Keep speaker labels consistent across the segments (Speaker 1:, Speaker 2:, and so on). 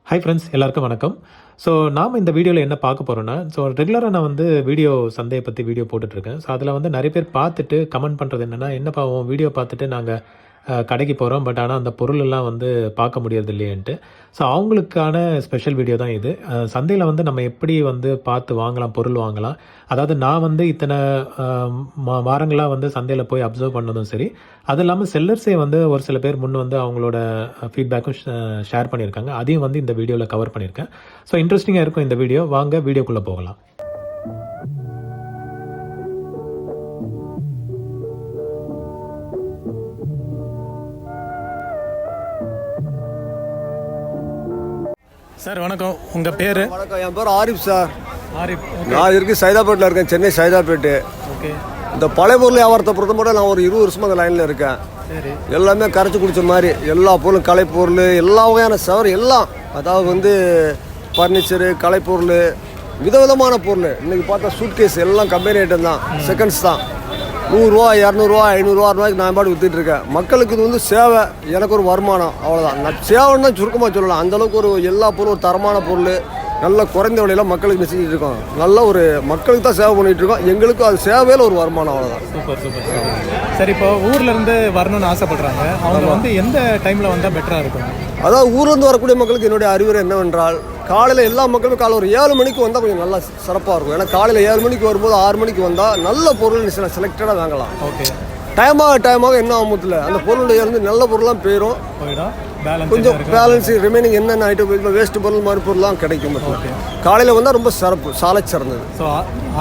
Speaker 1: Hi friends, எல்லாருக்கும் வணக்கம். So நாம் இந்த வீடியோவில் என்ன பார்க்க போகிறோன்னா, ரெகுலராக நான் வந்து சந்தையை பற்றி வீடியோ போட்டுட்ருக்கேன். ஸோ அதில் வந்து நிறைய பேர் பார்த்துட்டு கமெண்ட் பண்ணுறது என்னென்னா, என்னப்பா உன் வீடியோ பார்த்துட்டு நாங்கள் கடைக்கு போகிறோம், பட் ஆனால் அந்த பொருள் எல்லாம் வந்து பார்க்க முடியறது இல்லையேன்ட்டு. ஸோ அவங்களுக்கான ஸ்பெஷல் வீடியோ தான் இது. சந்தையில் வந்து நம்ம எப்படி வந்து பார்த்து வாங்கலாம், பொருள் வாங்கலாம். அதாவது நான் வந்து இத்தனை வாரங்களாக வந்து சந்தையில் போய் அப்சர்வ் பண்ணதும் சரி, அது இல்லாமல் செல்லர்ஸே வந்து ஒரு சில பேர் முன் வந்து அவங்களோட ஃபீட்பேக்கும் ஷேர் பண்ணியிருக்காங்க. அதையும் வந்து இந்த வீடியோவில் கவர் பண்ணியிருக்கேன். ஸோ இன்ட்ரெஸ்டிங்காக இருக்கும் இந்த வீடியோ. வாங்க வீடியோக்குள்ளே போகலாம். சார் வணக்கம், உங்கள் பேர்?
Speaker 2: வணக்கம், என் பேர் ஆரிஃப் சார்.
Speaker 1: ஆரிஃப்.
Speaker 2: நான் இருக்கு சைதாப்பேட்டில் இருக்கேன், சென்னை சைதாப்பேட்டு.
Speaker 1: ஓகே.
Speaker 2: இந்த பழைய பொருள் வியாபாரத்தை பொறுத்த மட்டும் நான் ஒரு 20 வருஷமாக அந்த லைனில் இருக்கேன்.
Speaker 1: சரி.
Speaker 2: எல்லாமே கரைச்சி குடிச்ச மாதிரி எல்லா பொருளும், கலைப்பொருள், எல்லா வகையான சவர் எல்லாம், அதாவது வந்து ஃபர்னிச்சரு, கலைப்பொருள், விதவிதமான பொருள். இன்றைக்கி பார்த்தா சூட்கேஸ் எல்லாம் கம்பெனி ஐட்டம் தான், செகண்ட்ஸ் தான். 100 ரூபா, 200 ரூபா, 500 ரூபாய்க்கு நான் பாட்டு வித்துட்டு இருக்கேன். மக்களுக்கு இது வந்து சேவை, எனக்கு ஒரு வருமானம், அவ்வளோதான். நான் சேவைன்னு தான் சுருக்கமாக சொல்லலாம். அந்தளவுக்கு ஒரு எல்லா பொருளும் ஒரு தரமான பொருள், நல்ல குறைந்த விலையில் மக்களுக்கு செஞ்சுட்டு இருக்கோம். நல்ல ஒரு மக்களுக்கு தான் சேவை பண்ணிகிட்டு இருக்கோம். எங்களுக்கும் அது சேவையில் ஒரு வருமானம், அவ்வளோதான்.
Speaker 1: Super super super. சரி, இப்போ ஊர்லேருந்து வரணும்னு ஆசைப்படுறாங்க, அவங்க வந்து எந்த டைமில் வந்தால் பெட்டராக இருக்கும்?
Speaker 2: அதாவது ஊர்லேருந்து வரக்கூடிய மக்களுக்கு என்னுடைய அறிவுரை என்னவென்றால், காலையில் எல்லா மக்களும் காலை ஒரு 7 மணிக்கு வந்தால் கொஞ்சம் நல்லா சிறப்பாக இருக்கும். ஏன்னா காலையில் 7 மணிக்கு வரும்போது 6 மணிக்கு வந்தால் நல்ல பொருள் செலக்டடாக வாங்கலாம்.
Speaker 1: ஓகே. டைமாக
Speaker 2: என்ன ஆகும்ல, அந்த பொருளுடைய இருந்து நல்ல பொருளாக போயிடும். கொஞ்சம் பேலன்ஸ் ரிமைனிங் என்னென்ன ஐட்டம் வேஸ்ட் பொருள் மாதிரி பொருள்லாம் கிடைக்கும். காலையில் வந்தால் ரொம்ப சிறப்பு, சாலை சிறந்தது.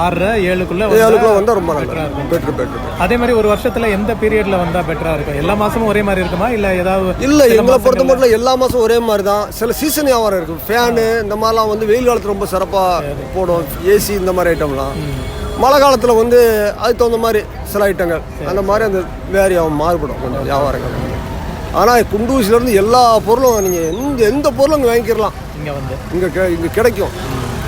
Speaker 1: 6-7
Speaker 2: வந்தால் ரொம்ப நல்லா பெட்ரு.
Speaker 1: அதே மாதிரி ஒரு வருஷத்தில் எந்த பீரியடில் வந்தால் பெட்டராக இருக்கும்? எல்லா மாதமும் ஒரே மாதிரி இருக்குமா, இல்லை ஏதாவது?
Speaker 2: இல்லை, எங்களை பொறுத்த மட்டும் எல்லா மாதம் ஒரே மாதிரி தான். சில சீசன் வியாபாரம் இருக்கும். ஃபேனு இந்த மாதிரிலாம் வந்து வெயில் காலத்தில் ரொம்ப சிறப்பாக போடும். ஏசி இந்த மாதிரி ஐட்டம்லாம். மழை காலத்தில் வந்து அதுக்கு தகுந்த மாதிரி சில ஐட்டங்கள் அந்த மாதிரி அந்த வேரியாகும், மாறுபடும் கொஞ்சம் வியாபாரங்கள். ஆனால் குண்டூசிலேருந்து எல்லா பொருளும் நீங்கள் எந்த பொருளும் இங்கே வாங்கிக்கிறலாம். இங்கே கிடைக்கும்.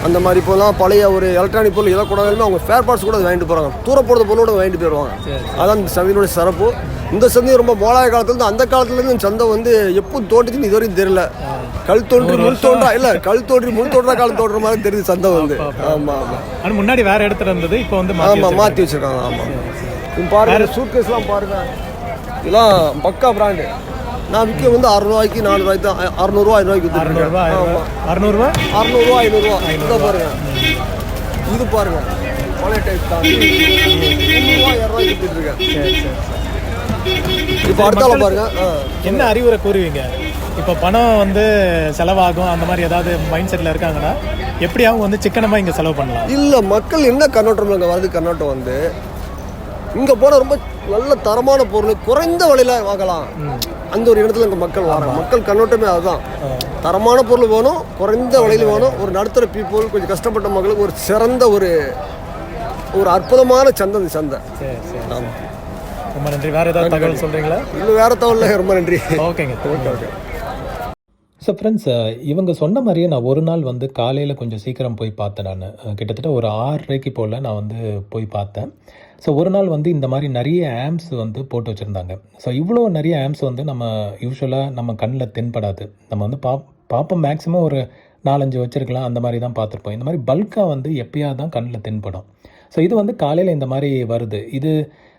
Speaker 2: அந்த மாதிரி இப்போலாம் பழைய ஒரு எலக்ட்ரானிக் பொருள் எதை கூட அவங்க ஃபேர் பார்ட்ஸ் கூட வாங்கிட்டு போகிறாங்க. தூரப்போடுற பொருளோட வாங்கிட்டு போயிடுவாங்க. அதான் இந்த சந்தையினுடைய சிறப்பு. இந்த சந்தை ரொம்ப மோளாய காலத்துலேருந்து, அந்த காலத்துலேருந்து இந்த சந்தை வந்து எப்போ தோன்றுச்சுன்னு இது வரைக்கும் தெரியல. கல் தோன்றி முள் தோன்றா இல்லை, கல் தோன்றி முள் தோன்றா காலம் தோன்ற மாதிரி தெரியுது சந்தை வந்து. ஆமாம் ஆமாம்.
Speaker 1: ஆனால் முன்னாடி வேறு இடத்துல இருந்தது, இப்போ வந்து
Speaker 2: மாற்றி வச்சுருக்காங்க. ஆமாம். பாருங்கள், சூட்கேஸ்லாம் பாருங்கள், இதெல்லாம் பக்கா பிராண்டு. நான் விற்க வந்து 6 ரூபாய்க்கு 4 ரூபாய்க்கு தான், 600 ரூபா 500 ரூபாய்க்கு விற்றுருக்கேன்.
Speaker 1: 600 ரூபா
Speaker 2: 500 ரூபா. பாருங்கள், இது பாருங்கள், பழைய டைப் தான். 200 ரூபாய்க்கு விற்றுருக்கேன். இப்போ அடுத்தால பாருங்க,
Speaker 1: என்ன அறிவுரை கூறுவீங்க? இப்போ பணம் வந்து செலவாகும், அந்த மாதிரி ஏதாவது மைண்ட் செட்டில் இருக்காங்கன்னா எப்படி அவங்க வந்து சிக்கனமாக இங்கே செலவு பண்ணலாம்?
Speaker 2: இல்லை, மக்கள் என்ன கண்ணோட்டம் இங்கே வருது, கண்ணோட்டம் வந்து இங்கே போனால் ரொம்ப நல்ல தரமான பொருள் குறைந்த விலையில் வாங்கலாம். அந்த ஒரு இடத்துல இங்கே மக்கள் வராங்க. மக்கள் கண்ணோட்டமே அதுதான். தரமான பொருள் வேணும், குறைந்த விலையில் வேணும். ஒரு நடுத்தர பீப்புள், கொஞ்சம் கஷ்டப்பட்ட மக்களுக்கு ஒரு சிறந்த ஒரு அற்புதமான சந்தை இந்த சந்தை. ஆமாம்,
Speaker 1: ரொம்ப நன்றி. வேறு ஏதாவது தகவல் சொல்கிறீங்களா?
Speaker 2: இல்லை, வேறு தகவல் இல்லை. ரொம்ப நன்றி.
Speaker 1: ஓகேங்க. ஓகே. ஸோ ஃப்ரெண்ட்ஸ், இவங்க சொன்ன மாதிரியே நான் ஒரு நாள் வந்து காலையில் கொஞ்சம் சீக்கிரம் போய் பார்த்தேன். நான் கிட்டத்தட்ட ஒரு 6:30 போல் நான் வந்து போய் பார்த்தேன். ஸோ ஒரு நாள் வந்து இந்த மாதிரி நிறைய ஆம்ப்ஸ் வந்து போட்டு வச்சுருந்தாங்க. ஸோ இவ்வளோ நிறைய ஆம்ப்ஸ் வந்து நம்ம யூஸ்வலாக நம்ம கண்ணில் தென்படாது. நம்ம வந்து பார்ப்போம், மேக்ஸிமம் ஒரு 4-5 வச்சுருக்கலாம், அந்த மாதிரி தான் பார்த்துருப்போம். இந்த மாதிரி பல்காக வந்து எப்பயாவது தான் கண்ணில் தென்படும். ஸோ இது வந்து காலையில் இந்த மாதிரி வருது. இது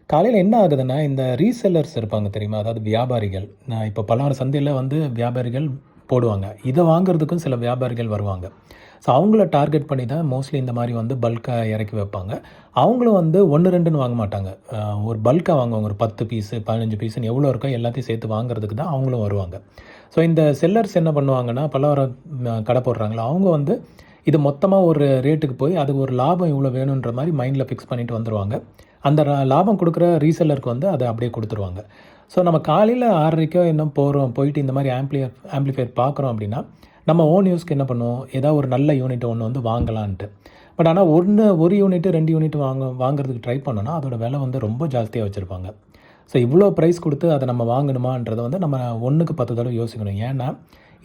Speaker 1: காலையில் என்ன ஆகுதுன்னா, இந்த ரீசெல்லர்ஸ் இருப்பாங்க தெரியுமா, அதாவது வியாபாரிகள். இப்போ பலவாறு சந்தையில் வந்து வியாபாரிகள் போடுவாங்க. இதை வாங்குறதுக்கும் சில வியாபாரிகள் வருவாங்க. ஸோ அவங்கள டார்கெட் பண்ணி தான் மோஸ்ட்லி இந்த மாதிரி வந்து பல்காக இறக்கி வைப்பாங்க. அவங்களும் வந்து 1-2ன்னு வாங்க மாட்டாங்க. ஒரு பல்காக வாங்குவாங்க. ஒரு 10 பீஸு 15 பீஸுன்னு எவ்வளோ இருக்கோ எல்லாத்தையும் சேர்த்து வாங்குறதுக்கு தான் அவங்களும் வருவாங்க. ஸோ இந்த செல்லர்ஸ் என்ன பண்ணுவாங்கன்னா, பலவாறு கடை போடுறாங்களோ அவங்க வந்து இது மொத்தமாக ஒரு ரேட்டுக்கு போய் அதுக்கு ஒரு லாபம் இவ்வளோ வேணுன்ற மாதிரி மைண்டில் ஃபிக்ஸ் பண்ணிட்டு வந்துடுவாங்க. அந்த லாபம் கொடுக்குற ரீசெல்லருக்கு வந்து அதை அப்படியே கொடுத்துருவாங்க. ஸோ நம்ம காலையில் 6:30 இன்னும் போயிட்டு இந்த மாதிரி ஆம்ப்ளிஃபையர் பார்க்குறோம் அப்படின்னா, நம்ம ஓன் யூஸ்க்கு என்ன பண்ணுவோம், ஏதாவது ஒரு நல்ல யூனிட் ஒன்று வந்து வாங்கலான்ட்டு. பட் ஆனால் ஒரு யூனிட்டு 2 யூனிட் வாங்குறதுக்கு ட்ரை பண்ணோன்னா அதோட விலை வந்து ரொம்ப ஜாஸ்தியாக வச்சுருப்பாங்க. ஸோ இவ்வளோ ப்ரைஸ் கொடுத்து அதை நம்ம வாங்கணுமான்றதை வந்து நம்ம 1க்கு 10 தடவை யோசிக்கணும். ஏன்னா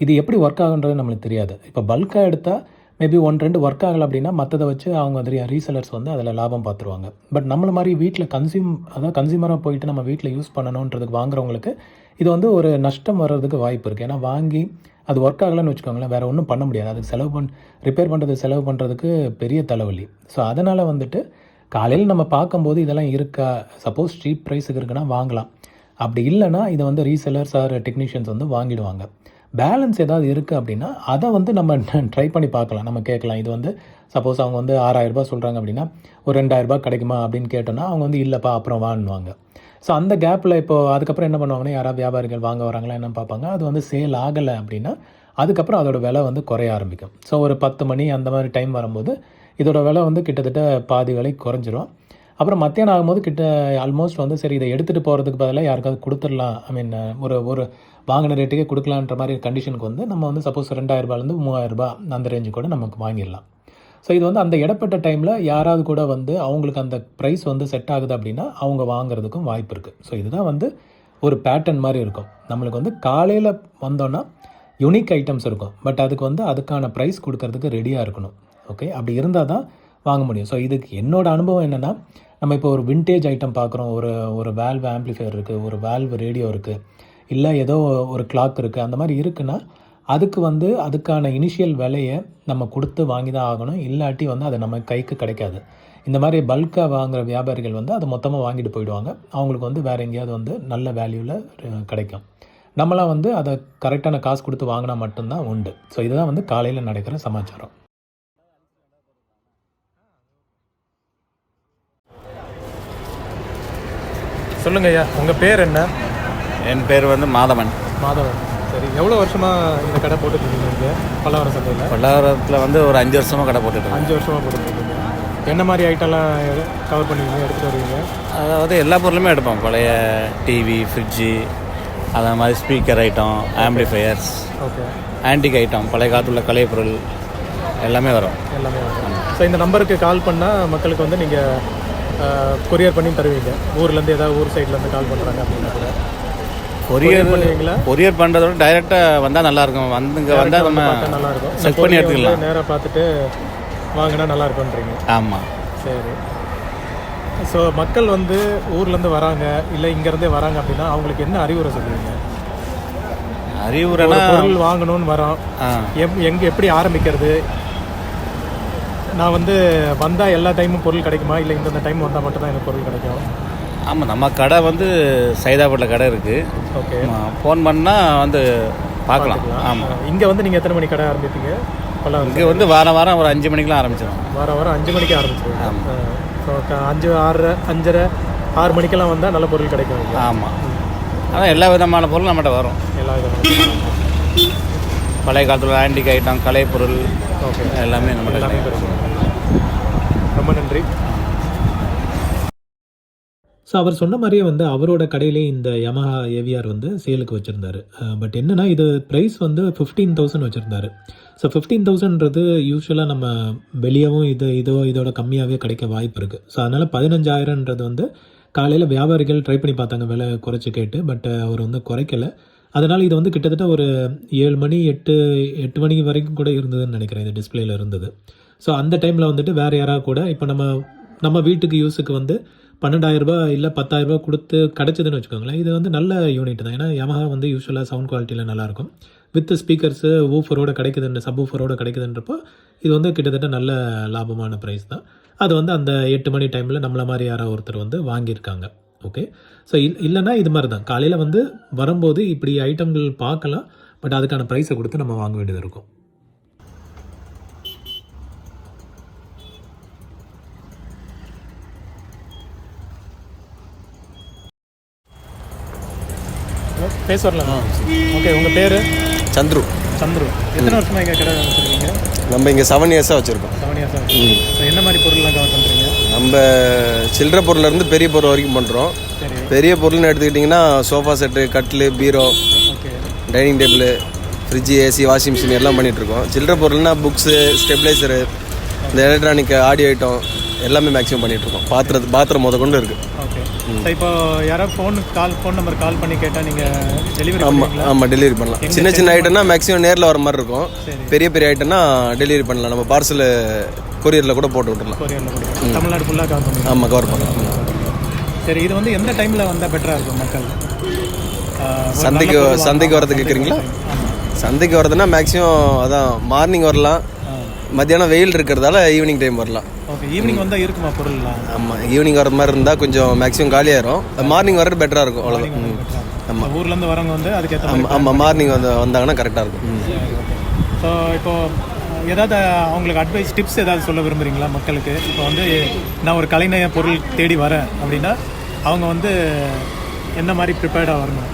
Speaker 1: இது எப்படி ஒர்க் ஆகுன்றது நம்மளுக்கு தெரியாது. இப்போ பல்காக எடுத்தால் மேபி 1-2 ஒர்க் ஆகலை அப்படின்னா மற்றதை வச்சு அவங்க ரீசெலர்ஸ் வந்து அதில் லாபம் பார்த்துருவாங்க. பட் நம்மள மாதிரி வீட்டில் கன்சியூமராக போயிட்டு நம்ம வீட்டில் யூஸ் பண்ணணுன்றதுக்கு வாங்குறவங்களுக்கு இது வந்து ஒரு நஷ்டம் வர்றதுக்கு வாய்ப்பு இருக்குது. ஏன்னா வாங்கி அது ஒர்க் ஆகலைன்னு வச்சுக்கோங்களேன், வேறு ஒன்றும் பண்ண முடியாது. அதுக்கு ரிப்பேர் பண்ணுறதுக்கு பெரிய தலைவலி. ஸோ அதனால் வந்துட்டு காலையில் நம்ம பார்க்கும்போது இதெல்லாம் இருக்கா, சப்போஸ் சீப் ப்ரைஸுக்கு இருக்குன்னா வாங்கலாம். அப்படி இல்லைன்னா இதை வந்து ரீசெல்லர்ஸ் ஆர் டெக்னீஷியன்ஸ் வந்து வாங்கிடுவாங்க. பேலன்ஸ் ஏதாவது இருக்குது அப்படின்னா அதை வந்து நம்ம ட்ரை பண்ணி பார்க்கலாம். நம்ம கேட்கலாம். இது வந்து சப்போஸ் அவங்க வந்து 6,000 ரூபாய் சொல்கிறாங்க அப்படின்னா ஒரு 2,000 ரூபாய் கிடைக்குமா அப்படின்னு கேட்டோன்னா அவங்க வந்து இல்லைப்பா அப்புறம் வாங்குவாங்க. ஸோ அந்த கேப்பில் இப்போது அதுக்கப்புறம் என்ன பண்ணுவாங்கன்னா, யாராவது வியாபாரிகள் வாங்க வராங்களா என்னன்னு பார்ப்பாங்க. அது வந்து சேல் ஆகலை அப்படின்னா அதுக்கப்புறம் அதோட விலை வந்து குறைய ஆரம்பிக்கும். ஸோ ஒரு 10 மணி அந்த மாதிரி டைம் வரும்போது இதோட விலை வந்து கிட்டத்தட்ட பாதி விலை குறைஞ்சிரும். அப்புறம் மத்தியானம் ஆகும்போது ஆல்மோஸ்ட் வந்து சரி இதை எடுத்துகிட்டு போகிறதுக்கு பதிலாக யாருக்காவது கொடுத்துடலாம், ஒரு வாங்கின ரேட்டுக்கே கொடுக்கலான்ற மாதிரி கண்டிஷனுக்கு வந்து நம்ம வந்து சப்போஸ் 2,000 ரூபாயிலேருந்து 3,000 ரூபாய் அந்த ரேஞ்சு கூட நமக்கு வாங்கிடலாம். ஸோ இது வந்து அந்த இடப்பட்ட டைமில் யாராவது கூட வந்து அவங்களுக்கு அந்த ப்ரைஸ் வந்து செட் ஆகுது அப்படின்னா அவங்க வாங்குறதுக்கும் வாய்ப்பு இருக்குது. ஸோ இதுதான் வந்து ஒரு பேட்டர்ன் மாதிரி இருக்கும். நம்மளுக்கு வந்து காலையில் வந்தோன்னா யூனிக் ஐட்டம்ஸ் இருக்கும், பட் அதுக்கான ப்ரைஸ் கொடுக்கறதுக்கு ரெடியாக இருக்கணும். ஓகே, அப்படி இருந்தால் தான் வாங்க முடியும். ஸோ இதுக்கு என்னோட அனுபவம் என்னென்னா, நம்ம இப்போ ஒரு வின்டேஜ் ஐட்டம் பார்க்குறோம், ஒரு வேல்வ் ஆம்ப்ளிஃபையர் இருக்குது, ஒரு வேல்வ் ரேடியோ இருக்குது, இல்லை ஏதோ ஒரு கிளாக் இருக்குது, அந்த மாதிரி இருக்குன்னா அதுக்கான இனிஷியல் விலையை நம்ம கொடுத்து வாங்கி தான் ஆகணும். இல்லாட்டி வந்து அது நம்ம கைக்கு கிடைக்காது. இந்த மாதிரி பல்காக வாங்குகிற வியாபாரிகள் வந்து அதை மொத்தமாக வாங்கிட்டு போயிடுவாங்க. அவங்களுக்கு வந்து வேறு எங்கேயாவது வந்து நல்ல வேல்யூவில் கிடைக்கும். நம்மளாம் வந்து அதை கரெக்டான காசு கொடுத்து வாங்கினா மட்டும்தான் உண்டு. ஸோ இதுதான் வந்து காலையில் நடக்கிற சமாச்சாரம். சொல்லுங்க ஐயா, உங்கள் பேர் என்ன?
Speaker 3: என் பேர் வந்து மாதவன்.
Speaker 1: மாதவன். சரி, எவ்வளோ வருஷமாக இந்த கடை போட்டுட்ருக்கீங்க இங்கே பல்லாவரம் சந்தையில்?
Speaker 3: பல்லாவரத்தில் வந்து ஒரு 5 வருஷமாக கடை போட்டுருக்கோம்.
Speaker 1: 5 வருஷமாக போட்டுட்ருக்கீங்க. என்ன மாதிரி ஐட்டம்லாம் கவர் பண்ணுவீங்க, எடுத்துகிட்டு வருவீங்க?
Speaker 3: அதாவது எல்லா பொருளுமே எடுப்போம். பழைய டிவி, ஃப்ரிட்ஜு, அதை மாதிரி speaker item, amplifiers,
Speaker 1: okay,
Speaker 3: antique item, பழைய காலத்தில் உள்ள கலை பொருள் எல்லாமே வரும்.
Speaker 1: எல்லாமே வரும். ஸோ இந்த நம்பருக்கு கால் பண்ணால் மக்களுக்கு வந்து நீங்கள் கொரியர் பண்ணி தருவீங்க? ஊர்லேருந்து ஏதாவது ஊர் சைட்லேருந்து கால் பண்ணுறாங்க அப்படின்னா கூட
Speaker 3: கொரியர் பண்ணுவீங்களா? கொரியர் பண்ணுறதோட டைரெக்டாக வந்தால் நல்லாயிருக்கும். இங்கே வந்தால் நம்ம
Speaker 1: நல்லாயிருக்கும்,
Speaker 3: செக் பண்ணி எடுத்துக்கலாம்.
Speaker 1: நேராக பார்த்துட்டு வாங்கினா நல்லா இருக்குன்றீங்க.
Speaker 3: ஆமாம்.
Speaker 1: சரி. ஸோ மக்கள் வந்து ஊர்லேருந்து வராங்க, இல்லை இங்கேருந்தே வராங்க அப்படின்னா அவங்களுக்கு என்ன அறிவுரை சொல்லுவீங்க?
Speaker 3: அறிவுரைனா,
Speaker 1: பொருள் வாங்கணும்னு வரோம், எப்படி ஆரம்பிக்கிறது? நான் வந்து வந்தால் எல்லா டைமும் பொருள் கிடைக்குமா, இல்லை இந்தந்த டைம் வந்தால் மட்டும்தான் எனக்கு பொருள் கிடைக்கும்?
Speaker 3: ஆமாம், நம்ம கடை வந்து சைதாப்பேட்டில் கடை இருக்குது.
Speaker 1: ஓகே,
Speaker 3: ஃபோன் பண்ணால் வந்து பார்க்கலாம். ஆமாம்.
Speaker 1: இங்கே வந்து நீங்கள் எத்தனை மணிக்கு கடை ஆரம்பிப்பீங்க?
Speaker 3: இங்கே வந்து வாரம் ஒரு 5 மணிக்கெலாம் ஆரம்பிச்சிடும்.
Speaker 1: வாரம் 5 மணிக்கு ஆரம்பிச்சிடும். ஆமாம். ஸோ 5, 6, 5:30, 6 மணிக்கெல்லாம் வந்தால் நல்ல பொருள் கிடைக்கும்.
Speaker 3: ஆமாம். ஆனால் எல்லா விதமான பொருளும் நம்மகிட்ட வரும்.
Speaker 1: எல்லா விதமான
Speaker 3: பழைய காலத்தில் ஆன்டிக் ஐட்டம், கலை பொருள், ஓகே, எல்லாமே நம்மகிட்ட கிடைக்கும்.
Speaker 1: ரொம்ப நன்றி. ஸோ அவர் சொன்ன மாதிரியே வந்து அவரோட கடையிலே இந்த யமஹா ஏவிஆர் வந்து சேலுக்கு வச்சுருந்தாரு. பட் என்னென்னா இது ப்ரைஸ் வந்து 15,000 வச்சுருந்தாரு. ஸோ 15,000ன்றது யூஸ்வலாக நம்ம வெளியவும் இதோட கம்மியாகவே கிடைக்க வாய்ப்பு இருக்குது. ஸோ அதனால் 15,000ன்றது வந்து காலையில் வியாபாரிகள் ட்ரை பண்ணி பார்த்தாங்க விலை குறைச்சி கேட்டு. பட் அவர் வந்து குறைக்கலை. அதனால் இது வந்து கிட்டத்தட்ட ஒரு 7 மணி 8 மணி வரைக்கும் கூட இருந்ததுன்னு நினைக்கிறேன். இது டிஸ்பிளேயில் இருந்தது. ஸோ அந்த டைமில் வந்துட்டு வேறு யாராவது கூட இப்போ நம்ம வீட்டுக்கு யூஸுக்கு வந்து 12,000 ரூபாய் இல்லை 10,000 ரூபாய் கொடுத்து கிடச்சிதுன்னு வச்சுக்கோங்களேன். இது வந்து நல்ல யூனிட் தான். ஏன்னா யமஹா வந்து யூஸ்வலாக சவுண்ட் குவாலிட்டியில் நல்லாயிருக்கும். வித் ஸ்பீக்கர்ஸு சப் ஊஃபரோடு கிடைக்குதுன்றப்போ இது வந்து கிட்டத்தட்ட நல்ல லாபமான ப்ரைஸ் தான். அது வந்து அந்த 8 மணி டைமில் நம்மளை மாதிரி யாராவது ஒருத்தர் வந்து வாங்கியிருக்காங்க. ஓகே. ஸோ இல்லைன்னா இது மாதிரி தான் காலையில் வந்து வரும்போது இப்படி ஐட்டங்கள் பார்க்கலாம். பட் அதுக்கான ப்ரைஸை கொடுத்து நம்ம வாங்க வேண்டியது இருக்கும். பேச வரலாம். ஓகே, உங்கள் பேர்?
Speaker 2: சந்துரு.
Speaker 1: எத்தனை வருஷமாக இங்கே கடை வச்சுருக்கீங்க?
Speaker 2: நம்ம இங்கே 7 இயர்ஸாக வச்சுருக்கோம்.
Speaker 1: 7 இயர்ஸாக. என்ன மாதிரி பொருள்லாம் கவர் பண்ணுறீங்க?
Speaker 2: நம்ம சில்லறை பொருள்லேருந்து பெரிய பொருள் வரைக்கும் பண்ணுறோம். பெரிய பொருள்னு எடுத்துக்கிட்டிங்கன்னா சோஃபா செட்டு, கட்லு, பீரோ, dining table, fridge, AC, washing machine எல்லாம் பண்ணிகிட்ருக்கோம். சில்லறை பொருள்னால் புக்ஸு, ஸ்டெபிளைசரு, இந்த எலக்ட்ரானிக் ஆடியோ ஐட்டம் எல்லாமே மேக்ஸிமம் பண்ணிகிட்ருக்கோம். பாத்திரம் முத கொண்டு இருக்குது.
Speaker 1: ஓகே. இப்போ யாராவது ஃபோன் நம்பர் கால் பண்ணி கேட்டால் நீங்கள் டெலிவரி?
Speaker 2: ஆமாம், டெலிவரி பண்ணலாம். சின்ன ஐட்டம்னா மேக்ஸிமம் நேரில் வர மாதிரி இருக்கும். பெரிய ஐட்டம்னா டெலிவரி பண்ணலாம். நம்ம பார்சல் கொரியரில் கூட போட்டு விட்டுடலாம்.
Speaker 1: தமிழ்நாடு ஃபுல்லாக கவர் பண்ணலாம்.
Speaker 2: ஆமாம், கவர் பண்ணலாம்.
Speaker 1: சரி, இது வந்து எந்த டைமில் வந்தால் பெட்டராக இருக்கும் மக்கள்?
Speaker 4: சந்தைக்கு வரதுக்கு கேட்குறீங்களா? சந்தைக்கு வரதுன்னா மேக்ஸிமம் அதான் மார்னிங் வரலாம், மத்தியானம் வெயில் இருக்கிறதால ஈவினிங் டைம் வரலாம்.
Speaker 1: ஓகே, ஈவினிங் வந்தால் இருக்குமா பொருள்லாம்?
Speaker 4: ஆமாம், ஈவினிங் வர மாதிரி இருந்தால் கொஞ்சம் மேக்ஸிமம் காலியாயிரும். மார்னிங் வர்றது பெட்டராக இருக்கும், அவ்வளோதான்.
Speaker 1: ஆமாம், ஊர்லேருந்து வரவங்க வந்து அதுக்கேற்ற
Speaker 4: ஆமாம், மார்னிங் வந்தாங்கன்னா கரெக்டாக இருக்கும்.
Speaker 1: ஸோ இப்போது ஏதாவது அவங்களுக்கு அட்வைஸ் டிப்ஸ் ஏதாவது சொல்ல விரும்புகிறீங்களா மக்களுக்கு? இப்போ வந்து நான் ஒரு கலைநய பொருள் தேடி வரேன் அப்படின்னா அவங்க வந்து என்ன மாதிரி ப்ரிப்பேர்டாக வரணும்?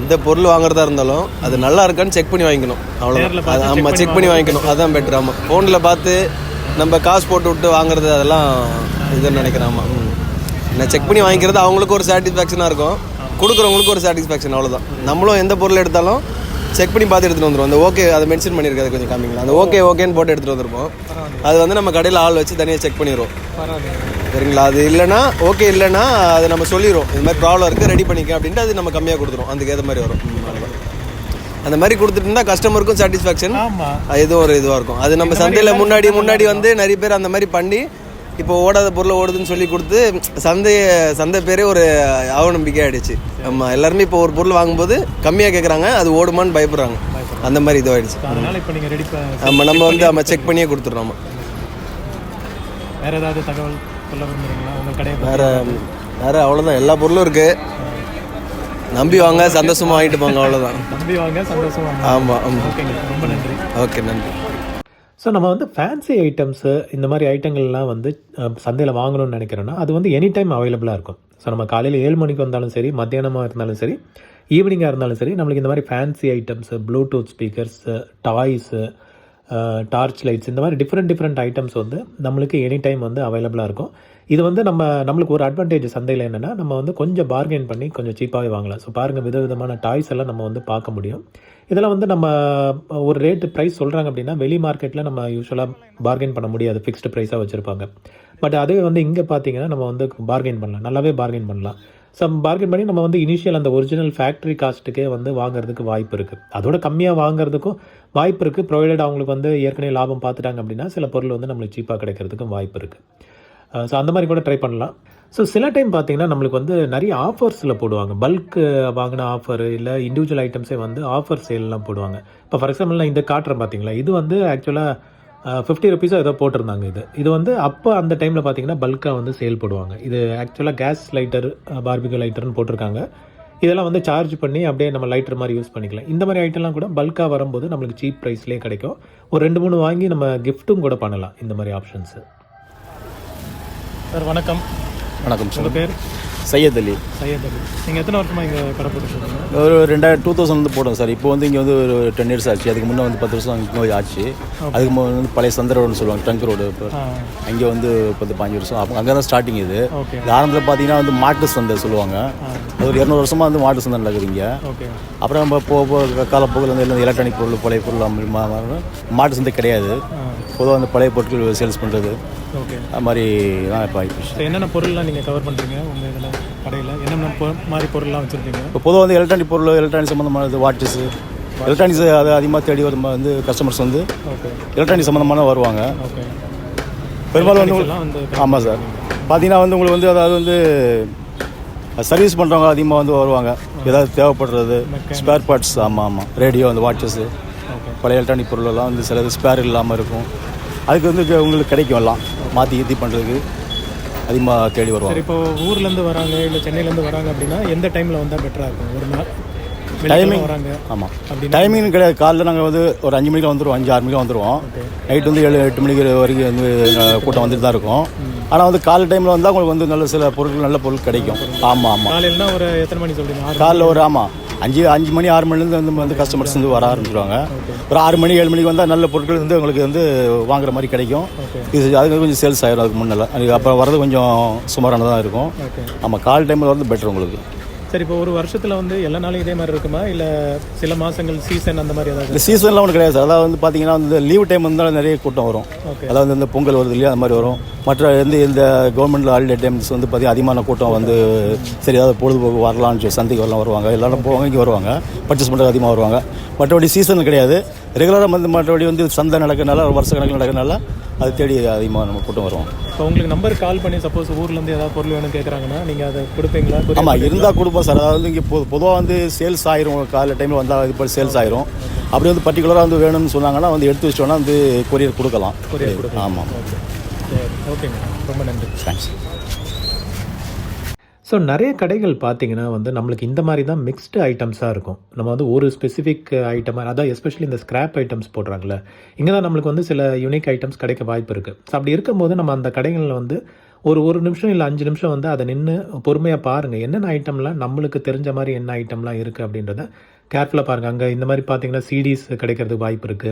Speaker 4: எந்த பொருள் வாங்குறதா இருந்தாலும் அது நல்லா இருக்கான்னு செக் பண்ணி வாங்கிக்கணும், அவ்வளோதான். ஆமாம், செக் பண்ணி வாங்கிக்கணும், அதுதான் பெட்டர். ஆமாம், ஃபோனில் பார்த்து நம்ம காசு போட்டு விட்டு வாங்குறது அதெல்லாம் இதுன்னு நினைக்கிறேன். ஆமாம், நான் செக் பண்ணி வாங்கிக்கிறது அவங்களுக்கு ஒரு சாட்டிஸ்ஃபேக்ஷனாக இருக்கும், கொடுக்குறவங்களுக்கு ஒரு சாட்டிஸ்ஃபேக்ஷன், அவ்வளோதான். நம்மளும் எந்த பொருள் எடுத்தாலும் செக் பண்ணி பார்த்து எடுத்துகிட்டு வந்துடுவோம். அந்த ஓகே அதை மென்ஷன் பண்ணியிருக்காது கொஞ்சம் காமிங்களா, அந்த ஓகேன்னு போட்டு எடுத்துகிட்டு வந்துருப்போம். அது வந்து நம்ம கடையில் ஆள் வச்சு தனியாக செக் பண்ணிடுவோம், சரிங்களா? அது இல்லைனா ஓகே, இல்லைனா அதை நம்ம சொல்லிடுவோம், இது மாதிரி ப்ராப்ளம் இருக்குது, ரெடி பண்ணிக்க அப்படின்ட்டு அது நம்ம கம்மியாக கொடுத்துரும், அதுக்கு ஏற்ற மாதிரி வரும். அந்த மாதிரி கொடுத்துட்டு இருந்தால் கஸ்டமருக்கும் சாட்டிஸ்ஃபேக்ஷன், எதுவும் ஒரு இதுவாக இருக்கும். அது நம்ம சந்தையில் முன்னாடி வந்து நிறைய பேர் அந்த மாதிரி பண்ணி இப்போ ஓடாத பொருளை ஓடுதுன்னு சொல்லி கொடுத்து சந்தை பேரே ஒரு அவநம்பிக்கை ஆகிடுச்சு. ஆமாம், எல்லாருமே இப்போ ஒரு பொருள் வாங்கும்போது கம்மியாக கேட்குறாங்க, அது ஓடுமான்னு பயப்படுறாங்க, அந்த மாதிரி இதுவாகிடுச்சு. ஆமாம், நம்ம வந்து செக் பண்ணியே கொடுத்துட்றோம்.
Speaker 1: வேறு ஏதாவது தகவல் சொல்ல விரும்புகிறீங்களா உங்கள் கடை?
Speaker 4: வேறு அவ்வளோதான், எல்லா பொருளும் இருக்குது, நம்பி வாங்க, சந்தோஷமாக வாங்கிட்டு போங்க, அவ்வளோதான்.
Speaker 1: நம்பி வாங்க, சந்தோஷமாக.
Speaker 4: ஆமாம்,
Speaker 1: ஓகேங்க, ரொம்ப நன்றி.
Speaker 4: ஓகே, நன்றி.
Speaker 1: ஸோ நம்ம வந்து ஃபேன்சி ஐட்டம்ஸு இந்த மாதிரி ஐட்டங்கள்லாம் வந்து சந்தையில் வாங்கணும்னு நினைக்கிறோன்னா அது வந்து எனி டைம் அவைலபிளாக இருக்கும். ஸோ நம்ம காலையில் 7 மணிக்கு வந்தாலும் சரி, மத்தியானமாக இருந்தாலும் சரி, ஈவினிங்காக இருந்தாலும் சரி, நம்மளுக்கு இந்த மாதிரி fancy items, Bluetooth speakers, toys, torch lights, இந்த மாதிரி டிஃப்ரெண்ட் ஐட்டம்ஸ் வந்து நம்மளுக்கு எனி டைம் வந்து அவைலபிளாக இருக்கும். இது வந்து நம்மளுக்கு ஒரு அட்வான்டேஜ் சந்தையில் என்னென்னா நம்ம வந்து கொஞ்சம் பார்கெயின் பண்ணி கொஞ்சம் சீப்பாகவே வாங்கலாம். ஸோ பாருங்கள், விதவிதமான டாய்ஸ் எல்லாம் நம்ம வந்து பார்க்க முடியும். இதெல்லாம் வந்து நம்ம ஒரு ரேட்டு ப்ரைஸ் சொல்கிறாங்க அப்படின்னா வெளி மார்க்கெட்டில் நம்ம யூஸ்வலாக பார்கெயின் பண்ண முடியாது, ஃபிக்ஸ்டு ப்ரைஸாக வச்சுருப்பாங்க. பட் அதே வந்து இங்கே பார்த்தீங்கன்னா நம்ம வந்து பார்கெயின் பண்ணலாம், நல்லாவே பார்கெயின் பண்ணலாம். பார்கெயின் பண்ணி நம்ம வந்து இனிஷியல் அந்த ஒரிஜினல் ஃபேக்ட்ரி காஸ்ட்டுக்கே வந்து வாங்குறதுக்கு வாய்ப்பு இருக்குது, அதோட கம்மியாக வாங்குறதுக்கும் வாய்ப்பு இருக்குது. ப்ரொவைடட் அவங்களுக்கு வந்து ஏற்கனவே லாபம் பார்த்துட்டாங்க அப்படின்னா சில பொருள் வந்து நம்மளுக்கு சீப்பாக கிடைக்கிறதுக்கும் வாய்ப்பு இருக்குது. ஸோ அந்த மாதிரி கூட ட்ரை பண்ணலாம். ஸோ சில டைம் பார்த்திங்கன்னா நம்மளுக்கு வந்து நிறைய ஆஃபர்ஸில் போடுவாங்க, பல்க்கு வாங்கின ஆஃபர், இல்லை இண்டிவிஜுவல் ஐட்டம்ஸே வந்து ஆஃபர் சேல்லாம் போடுவாங்க. இப்போ ஃபார் எக்ஸாம்பிள் நான் இந்த காட்டுறேன் பார்த்தீங்களா, இது வந்து ஆக்சுவலாக 50 ருபீஸோ ஏதோ போட்டிருந்தாங்க. இது வந்து அப்போ அந்த டைமில் பார்த்தீங்கன்னா பல்காக வந்து சேல் போடுவாங்க. இது ஆக்சுவலாக கேஸ் லைட்டர், பார்பிக்யூ லைட்டர்னு போட்டிருக்காங்க. இதெல்லாம் வந்து சார்ஜ் பண்ணி அப்படியே நம்ம லைட்டர் மாதிரி யூஸ் பண்ணிக்கலாம். இந்த மாதிரி ஐட்டம்லாம் கூட பல்காக வரும்போது நம்மளுக்கு சீப் ப்ரைஸ்லேயே கிடைக்கும். ஒரு 2-3 வாங்கி நம்ம கிஃப்ட்டும் கூட பண்ணலாம், இந்த மாதிரி ஆப்ஷன்ஸு. சார் வணக்கம்.
Speaker 5: வணக்கம்.
Speaker 1: உங்கள் பேர்?
Speaker 5: சையத் அலி.
Speaker 1: நீங்கள் எத்தனை வருஷமாக இங்கே கடை போட்டுருக்கீங்க?
Speaker 5: ஒரு 2000 வந்து போட்டோம் சார். இப்போ வந்து இங்கே வந்து ஒரு 10 இயர்ஸ் ஆச்சு. அதுக்கு முன்னே வந்து 10 வருஷம் இங்கே ஆச்சு. அதுக்கு முன்னே வந்து பழைய சந்திர ரோடுன்னு சொல்லுவாங்க, ட்ரங்க் ரோடு. இப்போ அங்கே வந்து 10-15 வருஷம் அங்கே தான் ஸ்டார்டிங். இது ஆரம்பத்தில் பார்த்தீங்கன்னா வந்து மாட்டு சந்தை சொல்லுவாங்க. அது ஒரு 200 வருஷமாக வந்து மாட்டு சந்தை நடக்குது இங்கே. அப்புறம் நம்ம காலப்போக்கில் வந்து எல்லாம் எலக்ட்ரானிக் பொருள், பழைய பொருள் மாட்டு சந்தை கிடையாது. பொதுவாக வந்து பழைய பொருட்கள் சேல்ஸ் பண்ணுறது அது மாதிரி தான் இப்போ ஆகிடுச்சு.
Speaker 1: என்னென்ன பொருள்லாம் நீங்கள் கவர் பண்ணுறீங்க உங்கள் இதில் கடையில்? என்னென்ன மாதிரி பொருள்லாம் வச்சுருக்கீங்க?
Speaker 5: இப்போ பொதுவாக வந்து எலக்ட்ரானிக் பொருள், எலக்ட்ரானிக் சம்மந்தமானது, வாட்சஸு, எலக்ட்ரானிக்ஸ் அது அதிகமாக தேடி வந்து கஸ்டமர்ஸ் வந்து எலக்ட்ரானிக் சம்மந்தமான வருவாங்க. பெரும்பாலும் வந்து ஆமாம் சார். பார்த்தீங்கன்னா வந்து உங்களுக்கு வந்து அதாவது வந்து சர்வீஸ் பண்ணுறவங்க அதிகமாக வந்து வருவாங்க. ஏதாவது தேவைப்படுறது ஸ்பேர் பார்ட்ஸ். ஆமாம், ரேடியோ, அந்த வாட்சஸு, பழைய எலக்ட்ரானிக் பொருளெல்லாம் வந்து சிலது ஸ்பேர் இல்லாமல் இருக்கும். அதுக்கு வந்து உங்களுக்கு கிடைக்கும், எல்லாம் மாற்றி ஈத்தி பண்ணுறதுக்கு அதிகமாக தேடி வருவாங்க.
Speaker 1: இப்போ ஊர்லேருந்து வராங்க இல்லை சென்னையிலேருந்து வராங்க அப்படின்னா எந்த டைமில் வந்தால் பெட்டராக இருக்கும்? ஒரு நாள்
Speaker 5: டைமிங் வராங்க. ஆமாம், டைமிங் கிடையாது. காலையில் நாங்கள் வந்து ஒரு 5 மணிக்கு வந்துடுவோம், 5-6 மணிக்கு வந்துடுவோம். நைட்டு வந்து 7-8 மணிக்கு வரைக்கும் வந்து கூட்டம் வந்துட்டு தான் இருக்கும். ஆனால் வந்து காலை டைமில் வந்தால் உங்களுக்கு வந்து நல்ல சில பொருட்கள், நல்ல பொருள் கிடைக்கும். ஆமாம்.
Speaker 1: காலையில்னா ஒரு எத்தனை மணி சொல்கிறீங்க?
Speaker 5: காலையில் ஒரு 5 மணி 6 மணிலேருந்து வந்து கஸ்டமர்ஸ் வந்து வர ஆரம்பிச்சிடுவாங்க. ஒரு 6 மணி 7 மணிக்கு வந்தால் நல்ல பொருட்கள் வந்து உங்களுக்கு வந்து வாங்குற மாதிரி கிடைக்கும். இது அதுக்கு கொஞ்சம் சேல்ஸ் ஆகிடும். அதுக்கு முன்னால் அதுக்கு அப்புறம் வரது கொஞ்சம் சுமாரானதாக இருக்கும். ஆமாம், கால் டைமில் வரது பெட்டர் உங்களுக்கு.
Speaker 1: சரி, இப்போ ஒரு வருஷத்தில் வந்து எல்லா நாளும் இதே மாதிரி இருக்குமா, இல்லை சில மாதங்கள் சீசன் அந்த மாதிரி ஏதாவது?
Speaker 5: இந்த சீசன்லாம் ஒன்றும் கிடையாது சார். அதாவது வந்து பார்த்தீங்கன்னா வந்து லீவ் டைம் வந்தாலும் நிறைய கூட்டம் வரும். அதாவது இந்த பொங்கல் வருது இல்லையா, அந்த மாதிரி வரும். மற்ற இந்த கவர்மெண்ட் ஹாலிடே டைம்ஸ் வந்து பார்த்தீங்கன்னா அதிகமான கூட்டம் வந்து சரி ஏதாவது பொழுதுபோக்கு வரலான்னு சொல்லி சந்தைக்கு வரலாம் வருவாங்க. எல்லாரும் போவாங்க, இங்கே வருவாங்க, பர்ச்சேஸ் பண்ணுறது அதிகமாக வருவாங்க. மற்றபடி சீசன் கிடையாது, ரெகுலராக வந்து மற்றபடி வந்து சந்தை நடக்கிறனால, வருஷ கணக்கில் நடக்கிறனால அது தேடி அதிகமாக நம்ம கூட்டம் வருவோம்.
Speaker 1: இப்போ உங்களுக்கு நம்பர் கால் பண்ணி சப்போஸ் ஊர்லேருந்து ஏதாவது பொருள் வேணும் கேட்குறாங்கன்னா நீங்கள் அதை கொடுப்பீங்களா?
Speaker 5: ஆமாம், இருந்தால் கொடுப்போம் சார். அதாவது இங்கே பொதுவாக வந்து சேல்ஸ் ஆயிரும், காலைல டைமில் வந்தால் இப்போ சேல்ஸ் ஆயிரும். அப்படி வந்து பர்டிகுலராக வந்து வேணும்னு சொன்னாங்கன்னா வந்து எடுத்து வச்சோன்னா வந்து கொரியர் கொடுக்கலாம். ஆமாம்.
Speaker 1: சரி, ஓகேங்க, ரொம்ப நன்றி.
Speaker 5: தேங்க்ஸ்.
Speaker 1: ஸோ நிறைய கடைகள் பார்த்தீங்கன்னா வந்து நம்மளுக்கு இந்த மாதிரி தான் மிக்ஸ்டு ஐட்டம்ஸாக இருக்கும். நம்ம வந்து ஒரு ஸ்பெசிஃபிக் ஐட்டமாக, அதான் எஸ்பெஷலி இந்த ஸ்க்ராப் ஐட்டம்ஸ் போடுறாங்களே, இங்கே தான் நம்மளுக்கு வந்து சில யூனிக் ஐட்டம்ஸ் கிடைக்க வாய்ப்பு இருக்குது. ஸோ அப்படி இருக்கும்போது நம்ம அந்த கடைகளில் வந்து ஒரு நிமிஷம் இல்லை 5 நிமிஷம் வந்து அதை நின்று பொறுமையாக பாருங்கள், என்னென்ன ஐட்டம்லாம் நம்மளுக்கு தெரிஞ்ச மாதிரி என்ன ஐட்டம்லாம் இருக்குது அப்படின்றத கேர்ஃபுல்லாக பாருங்கள். அங்கே இந்த மாதிரி பார்த்தீங்கன்னா சிடிஸ் கிடைக்கிறதுக்கு வாய்ப்பு இருக்குது,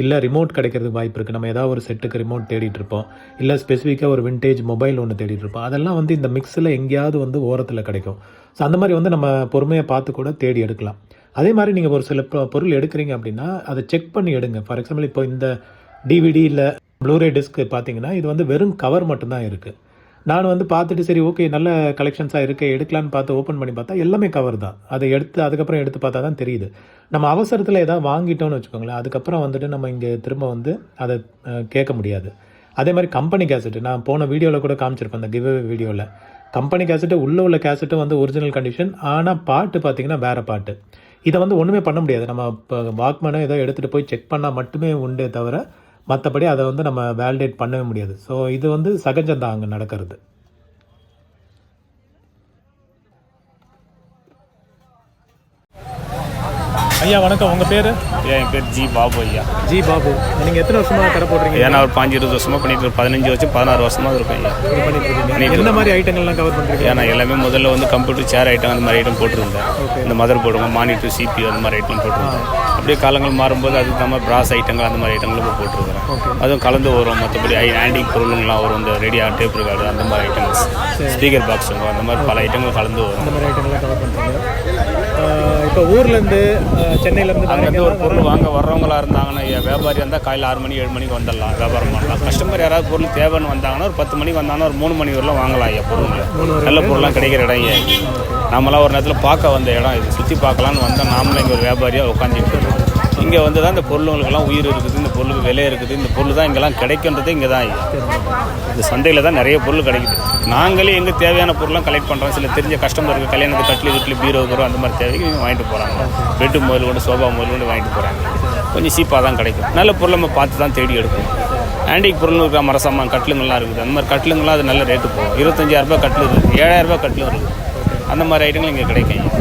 Speaker 1: இல்லை ரிமோட் கிடைக்கிறதுக்கு வாய்ப்பு இருக்குது. நம்ம ஏதாவது ஒரு செட்டுக்கு ரிமோட் தேடிட்டு இருப்போம், இல்லை ஸ்பெசிஃபிக்காக ஒரு விண்டேஜ் மொபைல் ஒன்று தேடிட்டு இருப்போம். அதெல்லாம் வந்து இந்த மிக்ஸில் எங்கேயாவது வந்து ஓரத்தில் கிடைக்கும். ஸோ அந்த மாதிரி வந்து நம்ம பொறுமையாக பார்த்து கூட தேடி எடுக்கலாம். அதே மாதிரி நீங்கள் ஒரு சில பொருள் எடுக்கிறீங்க அப்படின்னா அதை செக் பண்ணி எடுங்க. ஃபார் எக்ஸாம்பிள் இப்போ இந்த டிவிடி இல்லை ப்ளூரே டிஸ்க் பார்த்தீங்கன்னா இது வந்து வெறும் கவர் மட்டும்தான் இருக்குது. நான் வந்து பார்த்துட்டு சரி ஓகே நல்ல கலெக்ஷன்ஸாக இருக்குது எடுக்கலான்னு பார்த்து ஓப்பன் பண்ணி பார்த்தா எல்லாமே கவர் தான். அதை அதுக்கப்புறம் எடுத்து பார்த்தா தான் தெரியுது. நம்ம அவசரத்தில் ஏதாவது வாங்கிட்டோம்னு வச்சுக்கோங்களேன், அதுக்கப்புறம் வந்துட்டு நம்ம இங்கே திரும்ப வந்து அதை கேட்க முடியாது. அதே மாதிரி கம்பெனி கேசட்டு நான் போன வீடியோவில் கூட காமிச்சிருப்பேன், அந்த கிவ் வீடியோவில். கம்பெனி கேசட்டு உள்ள கேசட்டு வந்து ஒரிஜினல் கண்டிஷன், ஆனால் பாட்டு பார்த்திங்கன்னா வேறு பாட்டு. இதை வந்து ஒன்றுமே பண்ண முடியாது. நம்ம இப்போ வாக்மேனோ ஏதோ எடுத்துகிட்டு போய் செக் பண்ணால் மட்டுமே உண்டே தவிர மற்றபடி அதை வந்து நம்ம வேலிடேட் பண்ணவே முடியாது. ஸோ இது வந்து சகஜம்தான் அங்கே நடக்கிறது. ஐயா வணக்கம், உங்கள் பேர்?
Speaker 3: என் பேர் ஜி பாபு ஐயா.
Speaker 1: ஜி பாபு. நீங்கள் எத்தனை வருஷமாக கடை போடுறீங்க?
Speaker 3: ஏன்னா ஒரு 5-20 வருஷமாக பண்ணிட்டு 15 வருஷம் 16 வருஷமாக இருக்கும் ஐயா.
Speaker 1: இது பண்ணிட்டு இருக்கீங்க. என்ன மாதிரி ஐட்டங்கள்லாம் கவர் பண்ணுறீங்க?
Speaker 3: ஏன்னா எல்லாமே முதல்ல வந்து கம்ப்யூட்டர் சேர் ஐட்டம் அந்த மாதிரி ஐட்டம் போட்டிருந்தேன். இந்த மதர் போடுங்க, மானிட்டர், CPU அந்த மாதிரி ஐட்டம் போட்டிருந்தேன். அப்படியே காலங்கள் மாறும்போது அதுக்கு நம்ம பிராஸ் ஐட்டங்கள் அந்த மாதிரி ஐட்டங்களும் இப்போ போட்டிருக்கிறேன். அதுவும் கலந்து வரும். மற்றபடி ஆன்டிக் பொருளுங்களாம் வரும், இந்த ரெடியாக டேப் ரெக்கார்டு அந்த மாதிரி ஐட்டம்ஸ், ஸ்பீக்கர் பாக்ஸுங்க அந்த மாதிரி பல ஐட்டங்கள் கலந்து வரும்.
Speaker 1: அந்த மாதிரி ஐட்டங்கள்லாம் கவர் பண்ணுறீங்க. இப்போ ஊர்லேருந்து சென்னையிலேருந்து
Speaker 3: அங்கேருந்து ஒரு பொருள் வாங்க வர்றவங்களா இருந்தாங்கன்னா வியாபாரி இருந்தால் காலையில் 6 மணி 7 மணிக்கு வந்துடலாம், வியாபாரம் பண்ணலாம். கஸ்டமர் யாராவது பொருள் தேவைன்னு வந்தாங்கன்னா ஒரு 10 மணிக்கு வந்தாங்கன்னா ஒரு 3 மணி வரலாம் வாங்கலாம் ஐயா. பொருள் நல்ல பொருள்லாம் கிடைக்கிற இடம் ஐயா. நாமெல்லாம் ஒரு நேரத்தில் பார்க்க வந்த இடம் இது, சுற்றி பார்க்கலான்னு வந்தால் நாமளும் இங்கே ஒரு வியாபாரியாக உட்காந்துட்டு இருக்கோம். இங்கே வந்து தான் இந்த பொருளுங்களுக்கெல்லாம் உயிர் இருக்குது, இந்த பொருளுக்கு விலை இருக்குது, இந்த பொருள் தான் இங்கெல்லாம் கிடைக்கின்றது இங்கே தான் ஐயா. இந்த சந்தையில் தான் நிறைய பொருள் கிடைக்குது. நாங்களே எங்கள் தேவையான பொருள்லாம் கலெக்ட் பண்ணுறோம். சில தெரிஞ்ச கஸ்டமருக்கு கல்யாணத்து கட்டில் பீரோ வரும் அந்த மாதிரி தேவைக்கு வாங்கிட்டு போகிறாங்க. பெட்டு முதல் கொண்டு சோபா முதல் கொண்டு வாங்கிட்டு போகிறாங்க. கொஞ்சம் சீப்பாக தான் கிடைக்கும். நல்ல பொருள் நம்ம பார்த்து தான் தேடி எடுக்கும். ஆன்டிக் பொருள் இருக்கிற மரசாமான் கட்டிலுங்கள்லாம் இருக்குது. அந்த மாதிரி கட்டிலுங்கள்லாம் அது நல்ல ரேட்டு போகும். 25,000 கட்டில் இருக்குது, 7,000 கட்டிலும் இருக்குது. அந்த மாதிரி ஐட்டங்கள் இங்கே கிடைக்கும்.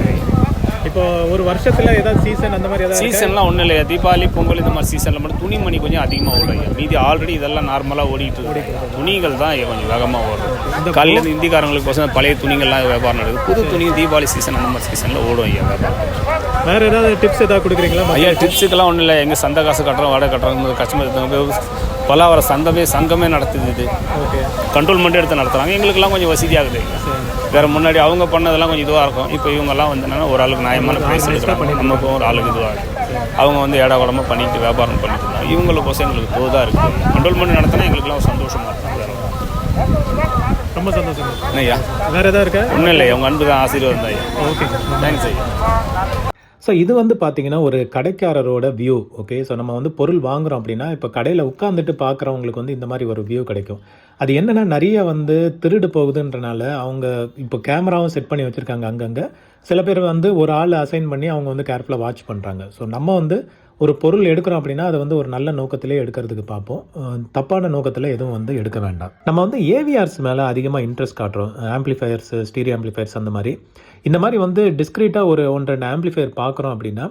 Speaker 1: இப்போ ஒரு வருஷத்தில் ஏதாவது சீசன் அந்த மாதிரி ஏதாவது
Speaker 3: சீசன்லாம் ஒன்றும் இல்லையா. தீபாவளி, பொங்கல் இந்த மாதிரி சீசனில் மட்டும் துணிமணி கொஞ்சம் அதிகமாக ஓடும். மீதி ஆல்ரெடி இதெல்லாம் நார்மலாக ஓடிட்டு இருக்கு. துணிகள் தான் கொஞ்சம் வேகமாக ஓடும். காலையில் இந்திக்காரங்களுக்கு பழைய துணிகள்லாம் வியாபாரம் நடக்குது. புது துணி தீபாவளி சீசன் அந்த மாதிரி சீசனில் ஓடும் ஐயா வியாபாரம்.
Speaker 1: வேறு ஏதாவது டிப்ஸ் ஏதாவது கொடுக்குறீங்களா?
Speaker 3: ஐயா டிப்ஸுக்கெல்லாம் ஒன்றும் இல்லை. எங்கள் சந்தை காசு கட்டுறோம், வாடகை கட்டுறோம், கஸ்டமர் பலாவர சங்கமே நடத்துது. இது
Speaker 1: ஓகே,
Speaker 3: கண்ட்ரோல் மட்டும் எடுத்து நடத்துகிறாங்க. எங்களுக்கெல்லாம் கொஞ்சம் வசதியாகுது. வேறு முன்னாடி அவங்க பண்ணதெல்லாம் கொஞ்சம் இதுவாக இருக்கும். இப்போ இவங்கெல்லாம் வந்து என்னன்னா ஒரு ஆளுக்கு நியாயமான ப்ரைஸ் எடுக்கிறாங்க, நமக்கும் ஒரு ஆளுக்கு இதுவாக இருக்குது. அவங்க வந்து ஏடா கூடமாக பண்ணிட்டு வியாபாரம் பண்ணிட்டு இருந்தாங்க. இவங்களுக்கோசம் எங்களுக்கு தோதாக இருக்குது. கண்ட்ரோல் பண்ணி நடத்தினா எங்களுக்குலாம் ஒரு சந்தோஷமாக இருக்கும். வேறு
Speaker 1: ரொம்ப சந்தோஷம்
Speaker 3: ஐயா.
Speaker 1: வேறு எதாவது இருக்கா?
Speaker 3: ஒன்றும் இல்லை, உங்கள் அன்பு தான் ஆசீர்வாதம் தான் ஐயா.
Speaker 1: ஓகே,
Speaker 3: தேங்க்ஸ் ஐயா.
Speaker 1: ஸோ இது வந்து பார்த்திங்கன்னா ஒரு கடைக்காரரோட வியூ. ஓகே, ஸோ நம்ம வந்து பொருள் வாங்குகிறோம் அப்படின்னா இப்போ கடையில் உட்காந்துட்டு பார்க்குறவங்களுக்கு வந்து இந்த மாதிரி ஒரு வியூ கிடைக்கும். அது என்னென்னா நிறைய வந்து திருடு போகுதுன்றனால அவங்க இப்போ கேமராவும் செட் பண்ணி வச்சுருக்காங்க அங்கங்கே. சில பேர் வந்து ஒரு ஆள் அசைன் பண்ணி அவங்க வந்து கேர்ஃபுல்லாக வாட்ச் பண்ணுறாங்க. ஸோ நம்ம வந்து ஒரு பொருள் எடுக்கிறோம் அப்படின்னா அதை வந்து ஒரு நல்ல நோக்கத்திலே எடுக்கிறதுக்கு பார்ப்போம். தப்பான நோக்கத்தில் எதுவும் வந்து எடுக்க வேண்டாம். நம்ம வந்து ஏவிஆர்ஸ் மேலே அதிகமாக இன்ட்ரெஸ்ட் காட்டுறோம். ஆம்ப்ளிஃபயர்ஸ், ஸ்டீரியோ ஆம்ப்ளிஃபயர்ஸ் அந்த மாதிரி. இந்த மாதிரி வந்து டிஸ்க்ரீட்டாக ஒரு 1-2 ஆம்ப்ளிஃபயர் பார்க்குறோம் அப்படின்னா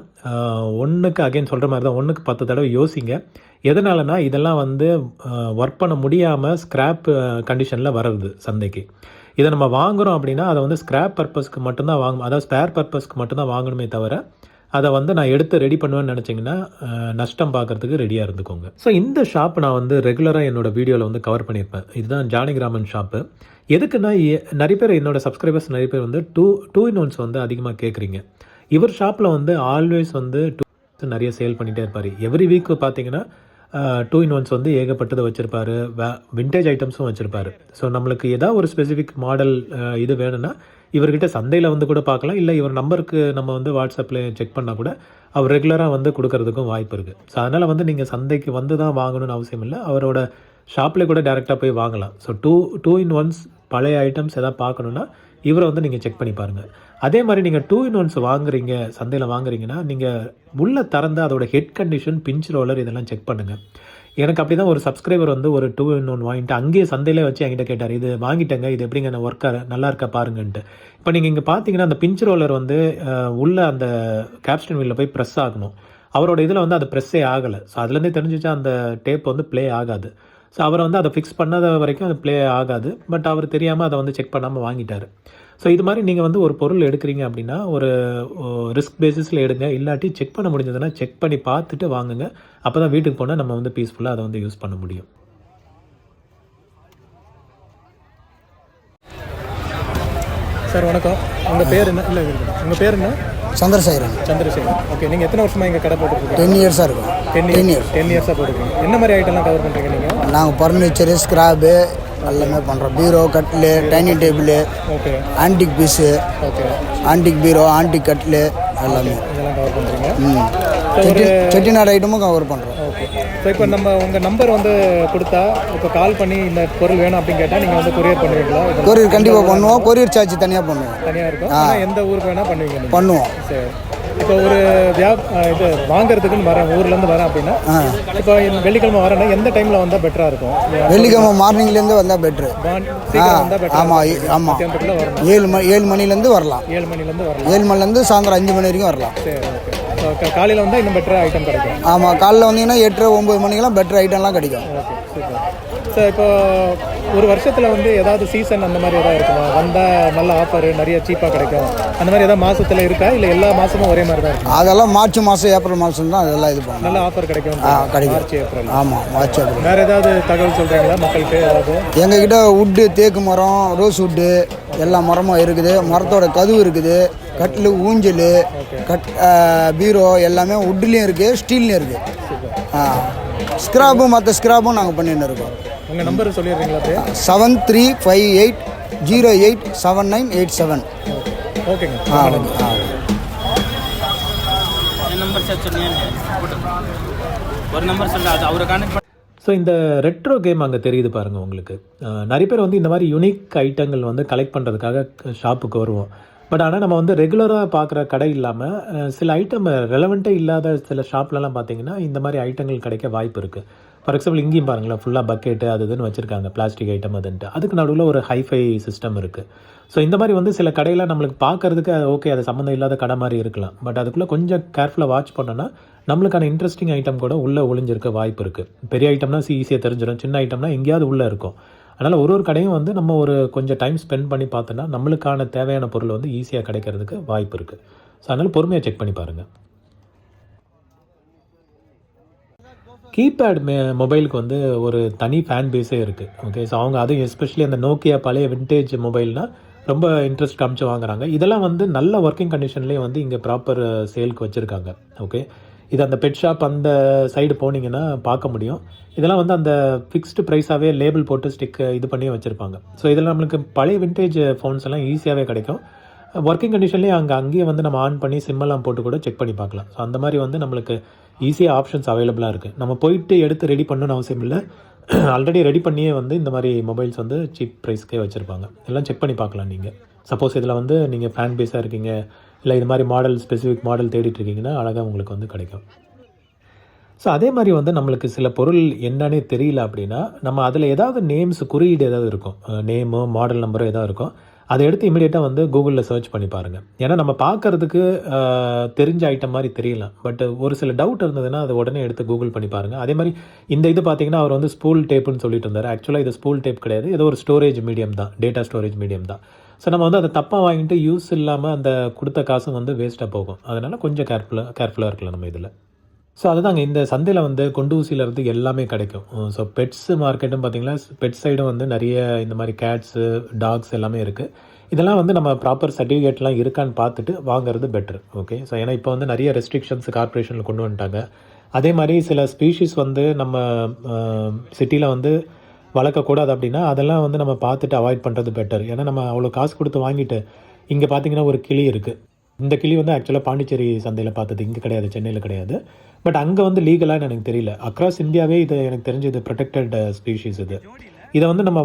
Speaker 1: ஒன்றுக்கு அகைன் சொல்கிற மாதிரி தான் 1க்கு 10 தடவை யோசிங்க. எதனாலனா இதெல்லாம் வந்து ஒர்க் பண்ண முடியாமல் ஸ்க்ராப் கண்டிஷனில் வர்றது சந்தைக்கு. இதை நம்ம வாங்குகிறோம் அப்படின்னா அதை வந்து ஸ்க்ராப் பர்பஸ்க்கு மட்டும்தான் வாங்கணும், அதாவது ஸ்பேர் பர்பஸ்க்கு மட்டும்தான் வாங்கணுமே தவிர அதை வந்து நான் எடுத்து ரெடி பண்ணுவேன்னு நினச்சிங்கன்னா நஷ்டம் பார்க்குறதுக்கு ரெடியாக இருந்துக்கோங்க. ஸோ இந்த ஷாப் நான் வந்து ரெகுலராக என்னோடய வீடியோவில் வந்து கவர் பண்ணியிருப்பேன். இதுதான் ஜானகிராமன் ஷாப்பு. எதுக்குன்னா நிறைய பேர் என்னோடய சப்ஸ்கிரைபர்ஸ் நிறைய பேர் வந்து டூ இன் ஒன்ஸ் வந்து அதிகமாக கேட்குறீங்க. இவர் ஷாப்பில் வந்து ஆல்வேஸ் வந்து நிறைய சேல் பண்ணிகிட்டே இருப்பார். எவ்ரி வீக் பார்த்தீங்கன்னா 2 in 1s வந்து ஏகப்பட்டதை வச்சுருப்பார். விண்டேஜ் ஐட்டம்ஸும் வச்சுருப்பார். ஸோ நம்மளுக்கு ஏதாவது ஒரு ஸ்பெசிஃபிக் மாடல் இது வேணும்னா இவர்கிட்ட சந்தையில் வந்து கூட பார்க்கலாம். இல்லை இவர் நம்பருக்கு நம்ம வந்து வாட்ஸ்அப்பில் செக் பண்ணால் கூட அவர் ரெகுலராக வந்து கொடுக்கறதுக்கும் வாய்ப்பு இருக்குது. ஸோ அதனால் வந்து நீங்கள் சந்தைக்கு வந்து தான் வாங்கணும்னு அவசியம் இல்லை. அவரோட ஷாப்பில் கூட டேரெக்டாக போய் வாங்கலாம். ஸோ டூ இன் ஒன்ஸ் பழைய ஐட்டம்ஸ் எதாவது பார்க்கணுன்னா இவரை வந்து நீங்கள் செக் பண்ணி பாருங்கள். அதே மாதிரி நீங்கள் 2 in 1 வாங்குறீங்க, சந்தையில் வாங்குறீங்கன்னா நீங்கள் உள்ளே திறந்து அதோட ஹெட் கண்டிஷன், பிஞ்ச் ரோலர் இதெல்லாம் செக் பண்ணுங்கள். எனக்கு அப்படி தான் ஒரு சப்ஸ்கிரைபர் வந்து ஒரு 2 in 1 வாங்கிட்டு அங்கேயே சந்தையிலே வச்சு என்கிட்ட கேட்டார், இது வாங்கிட்டேங்க, இது எப்படிங்க நான் நல்லா இருக்கா பாருங்கன்ட்டு. இப்போ நீங்கள் இங்கே பார்த்தீங்கன்னா அந்த பிஞ்ச் ரோலர் வந்து உள்ள அந்த கேப்ஸ்டன் வீலில் போய் ப்ரெஸ் ஆகணும். அவரோட இதில் வந்து அது ப்ரெஸ்ஸே ஆகலை. ஸோ அதுலேருந்தே தெரிஞ்சிச்சா அந்த டேப் வந்து ப்ளே ஆகாது. ஸோ அவரை வந்து அதை ஃபிக்ஸ் பண்ணாத வரைக்கும் அது ப்ளே ஆகாது. பட் அவர் தெரியாமல் அதை வந்து செக் பண்ணாமல் வாங்கிட்டார். ஸோ இது மாதிரி நீங்கள் வந்து ஒரு பொருள் எடுக்கிறீங்க அப்படின்னா ஒரு ரிஸ்க் பேசிஸில் எடுங்க. இல்லாட்டி செக் பண்ண முடிஞ்சதுன்னா செக் பண்ணி பார்த்துட்டு வாங்குங்க. அப்போ தான் வீட்டுக்கு போனால் நம்ம வந்து பீஸ்ஃபுல்லாக அதை வந்து யூஸ் பண்ண முடியும். சார் வணக்கம். உங்கள் பேர் என்ன? இல்லை உங்கள் பேர் என்ன?
Speaker 6: சந்திரசேகரன்.
Speaker 1: ஓகே. நீங்கள் எத்தனை வருஷமாக இங்கே கடை போட்டுருக்கீங்க?
Speaker 6: 10 இயர்ஸாக இருக்கும்.
Speaker 1: 10 இயர்ஸாக போட்டுருக்கீங்க. என்ன மாதிரி ஐட்டம்லாம் கவர் பண்ணுறீங்க நீங்கள்?
Speaker 6: நாங்கள் ஃபர்னிச்சரு, ஸ்கிராப்பு எல்லாமே பண்ணுறோம். பீரோ, கட்லு, dining table,
Speaker 1: okay,
Speaker 6: antique piece,
Speaker 1: okay,
Speaker 6: antique பீரோ, ஆன்டிக் கட்லு எல்லாமே
Speaker 1: இதெல்லாம் கவர் பண்ணுறீங்க.
Speaker 6: செட்டிநாடு ஐட்டமும் கவர் பண்ணுறோம்.
Speaker 1: ஓகே. ஸோ இப்போ உங்கள் நம்பர் வந்து கொடுத்தா இப்போ கால் பண்ணி இந்த பொருள் வேணும் அப்படின்னு கேட்டால் நீங்கள் வந்து கொரியர் பண்ணுவீங்களா?
Speaker 6: கொரியர் கண்டிப்பாக பண்ணுவோம். கொரியர் சார்ஜ் தனியாக பண்ணுவோம்.
Speaker 1: தனியாக இருக்கும். ஆனால் எந்த ஊருக்கு வேணால் பண்ணுவீங்க நீங்கள்?
Speaker 6: பண்ணுவோம்.
Speaker 1: சரி. இப்போ ஒரு இது வாங்குறதுக்குன்னு வரேன், ஊர்லேருந்து வரேன் அப்படின்னா இப்போ வெள்ளிக்கிழமை வரேன்னா எந்த டைமில் வந்தால் பெட்டராக இருக்கும்?
Speaker 6: வெள்ளிக்கிழமை மார்னிங்லேருந்து வந்தால் பெட்ரு. ஆமாம் ஆமாம். 7 மணிலேருந்து வரலாம்.
Speaker 1: 7 மணிலேருந்து வரலாம்.
Speaker 6: 7 மணிலேருந்து சாயந்தரம் 5 மணி வரைக்கும் வரலாம்.
Speaker 1: சரி, ஓகே. ஸோ காலையில் வந்தால் இன்னும் பெட்டராக ஐட்டம் கிடைக்கும்.
Speaker 6: ஆமாம், காலையில் வந்தீங்கன்னா 8-9 மணிக்கெல்லாம் பெட்டர் ஐட்டம்லாம் கிடைக்கும்.
Speaker 1: Okay, super. சார் இப்போ ஒரு வருஷத்தில் வந்து ஏதாவது சீசன் அந்த மாதிரி எதாவது இருக்குமா? வந்தால் நல்ல ஆஃபர் நிறைய சீப்பாக கிடைக்கும் அந்த மாதிரி எதாவது மாதத்தில் இருக்கா, இல்லை எல்லா மாதமும் ஒரே மாதிரி தான் இருக்கும்?
Speaker 6: அதெல்லாம் மார்ச் மாதம், ஏப்ரல் மாதம் தான் அதெல்லாம் இது பண்ணுவோம்.
Speaker 1: நல்ல ஆஃபர் கிடைக்கும்.
Speaker 6: கிடைக்கும்.
Speaker 1: March, April.
Speaker 6: ஆமாம், மார்ச், ஏப்ரல்.
Speaker 1: வேறு ஏதாவது தகவல் சொல்கிறீங்களா மக்களுக்கு? ஏதாவது
Speaker 6: எங்ககிட்ட வுட்டு, தேக்கு மரம், ரோஸ் வுட்டு எல்லா மரமும் இருக்குது. மரத்தோட கதவு இருக்குது, கட்டில், ஊஞ்சல், பீரோ எல்லாமே வுட்லேயும் இருக்குது, ஸ்டீல்லையும் இருக்குது. ஸ்கிராப்பும் மற்ற ஸ்கிராப்பும் நாங்கள் பண்ணிட்டு இருக்கோம்.
Speaker 1: உங்கள் நம்பர் சொல்லிடுறீங்களா?
Speaker 6: 7358087987.
Speaker 1: ஓகேங்க.
Speaker 3: நம்பர் ஒரு நம்பர் சொல்ல அது அவரை கான்டெக்ட்.
Speaker 1: ஸோ இந்த ரெட்ரோ கேம் அங்கே தெரியுது பாருங்கள் உங்களுக்கு. நிறைய பேர் வந்து இந்த மாதிரி யூனிக் ஐட்டங்கள் வந்து கலெக்ட் பண்ணுறதுக்காக ஷாப்புக்கு வருவோம். பட் ஆனால் நம்ம வந்து ரெகுலராக பார்க்குற கடை இல்லாமல் சில ஐட்டம் ரெலவெண்ட்டே இல்லாத சில ஷாப்லலாம் பார்த்தீங்கன்னா இந்த மாதிரி ஐட்டங்கள் கிடைக்க வாய்ப்பு இருக்குது. ஃபார் எக்ஸாம்பிள் இங்கேயும் பாருங்களேன், ஃபுல்லாக பக்கெட்டு அது இதுன்னு வச்சுருக்காங்க, பிளாஸ்டிக் ஐட்டம் அதுன்ட்டு. அதுக்கு நடுவில் ஒரு ஹைஃபை சிஸ்டம் இருக்குது. ஸோ இந்த மாதிரி வந்து சில கடையில் நம்மளுக்கு பார்க்குறதுக்கு ஓகே அது சம்மந்தம் இல்லாத கடை மாதிரி இருக்கலாம். பட் அதுக்குள்ளே கொஞ்சம் கேர்ஃபுல்லாக வாட்ச் பண்ணோன்னா நம்மளுக்கான இன்ட்ரெஸ்டிங் ஐட்டம் கூட உள்ளே ஒளிஞ்சிருக்க வாய்ப்பு இருக்குது. பெரிய ஐட்டம்னா ஈஸியாக தெரிஞ்சிடும், சின்ன ஐட்டம்னா எங்கேயாவது உள்ளே இருக்கும். அதனால் ஒரு கடையும் வந்து நம்ம ஒரு கொஞ்சம் டைம் ஸ்பெண்ட் பண்ணி பார்த்தோன்னா நம்மளுக்கான தேவையான பொருள் வந்து ஈஸியாக கிடைக்கிறதுக்கு வாய்ப்பு இருக்குது. ஸோ அதனால் பொறுமையாக செக் பண்ணி பாருங்கள். கீபேட் மொபைலுக்கு வந்து ஒரு தனி ஃபேன் பேஸே இருக்குது. ஓகே. ஸோ அவங்க அதுவும் எஸ்பெஷலி அந்த நோக்கியா பழைய விண்டேஜ் மொபைல்னால் ரொம்ப இன்ட்ரெஸ்ட் காமிச்சு வாங்குறாங்க. இதெல்லாம் வந்து நல்ல ஒர்க்கிங் கண்டிஷன்லேயே வந்து இங்கே ப்ராப்பர் சேலுக்கு வச்சுருக்காங்க. ஓகே. இது அந்த பெட் ஷாப் அந்த சைடு போனீங்கன்னா பார்க்க முடியும். இதெல்லாம் வந்து அந்த ஃபிக்ஸ்டு ப்ரைஸாகவே லேபிள் போட்டு இது பண்ணி வச்சுருப்பாங்க. ஸோ இதில் நம்மளுக்கு பழைய விண்டேஜ் ஃபோன்ஸ் எல்லாம் ஈஸியாகவே கிடைக்கும். ஒர்க்கிங் கண்டிஷன்லேயே அங்கேயே வந்து நம்ம ஆன் பண்ணி சிம்மெல்லாம் போட்டு கூட செக் பண்ணி பார்க்கலாம். ஸோ அந்த மாதிரி வந்து நம்மளுக்கு ஈஸியாக ஆப்ஷன்ஸ் அவைலபிளாக இருக்குது. நம்ம போயிட்டு எடுத்து ரெடி பண்ணணும்னு அவசியம் இல்லை. ஆல்ரெடி ரெடி பண்ணியே வந்து இந்த மாதிரி மொபைல்ஸ் வந்து சீப் ப்ரைஸ்க்கே வச்சுருப்பாங்க. எல்லாம் செக் பண்ணி பார்க்கலாம் நீங்கள். சப்போஸ் இதில் வந்து நீங்கள் ஃபேன் பேஸாக இருக்கீங்க, இல்லை இது மாதிரி மாடல் ஸ்பெசிஃபிக் மாடல் தேடிட்டுருக்கீங்கன்னா அழகாக உங்களுக்கு வந்து கிடைக்கும். ஸோ அதே மாதிரி வந்து நம்மளுக்கு சில பொருள் என்னன்னே தெரியல அப்படின்னா நம்ம அதில் ஏதாவது நேம்ஸ், குறியீடு ஏதாவது இருக்கும், நேமோ மாடல் நம்பரோ ஏதாவது இருக்கும், அதை எடுத்து இமீடியட்டாக வந்து கூகுளில் சர்ச் பண்ணி பாருங்கள். ஏன்னா நம்ம பார்க்குறதுக்கு தெரிஞ்ச ஐட்டம் மாதிரி தெரியலாம். பட் ஒரு சில டவுட் இருந்ததுன்னா அதை உடனே எடுத்து கூகுள் பண்ணி பாருங்கள். அதே மாதிரி இந்த இது பார்த்தீங்கன்னா அவர் வந்து ஸ்பூல் டேப்புன்னு சொல்லிட்டு இருந்தார். ஆக்சுவலாக இது ஸ்பூல் டேப் கிடையாது, ஏதோ ஒரு ஸ்டோரேஜ் மீடியம் தான், டேட்டா ஸ்டோரேஜ் மீடியம் தான். ஸோ நம்ம வந்து அதை தப்பாக வாங்கிட்டு யூஸ் இல்லாமல் அந்த கொடுத்த காசும் வந்து வேஸ்ட்டாக போகும். அதனால் கொஞ்சம் கேர்ஃபுல்லாக இருக்கலாம் நம்ம இதில். ஸோ அதுதாங்க இந்த சந்தையில் வந்து கொண்டு ஊசியிலேருந்து எல்லாமே கிடைக்கும். ஸோ பெட்ஸ் மார்க்கெட்டும் பார்த்திங்கன்னா பெட் சைடும் வந்து நிறைய இந்த மாதிரி கேட்ஸு, டாக்ஸ் எல்லாமே இருக்குது. இதெல்லாம் வந்து நம்ம ப்ராப்பர் சர்டிஃபிகேட்லாம் இருக்கான்னு பார்த்துட்டு வாங்குறது பெட்ரு. ஓகே. ஸோ ஏன்னா இப்போ வந்து நிறைய ரெஸ்ட்ரிக்ஷன்ஸ் கார்ப்பரேஷனில் கொண்டு வந்துட்டாங்க. அதே மாதிரி சில ஸ்பீஷீஸ் வந்து நம்ம சிட்டியில் வந்து வளர்க்கக்கூடாது அப்படின்னா அதெல்லாம் வந்து நம்ம பார்த்துட்டு அவாய்ட் பண்ணுறது பெட்டர். ஏன்னா நம்ம அவ்வளோ காசு கொடுத்து வாங்கிட்டு இங்கே பார்த்திங்கன்னா ஒரு கிளி இருக்குது. இந்த கிளி வந்து ஆக்சுவலாக பாண்டிச்சேரி சந்தையில் பார்த்தது, இங்கே கிடையாது, சென்னையில் கிடையாது. பட் அங்கே வந்து லீகலான்னு எனக்கு தெரியல. அக்ராஸ் இந்தியாவே இது எனக்கு தெரிஞ்சு இது ப்ரொடெக்டட் ஸ்பீஷீஸ் இது. இதை வந்து நம்ம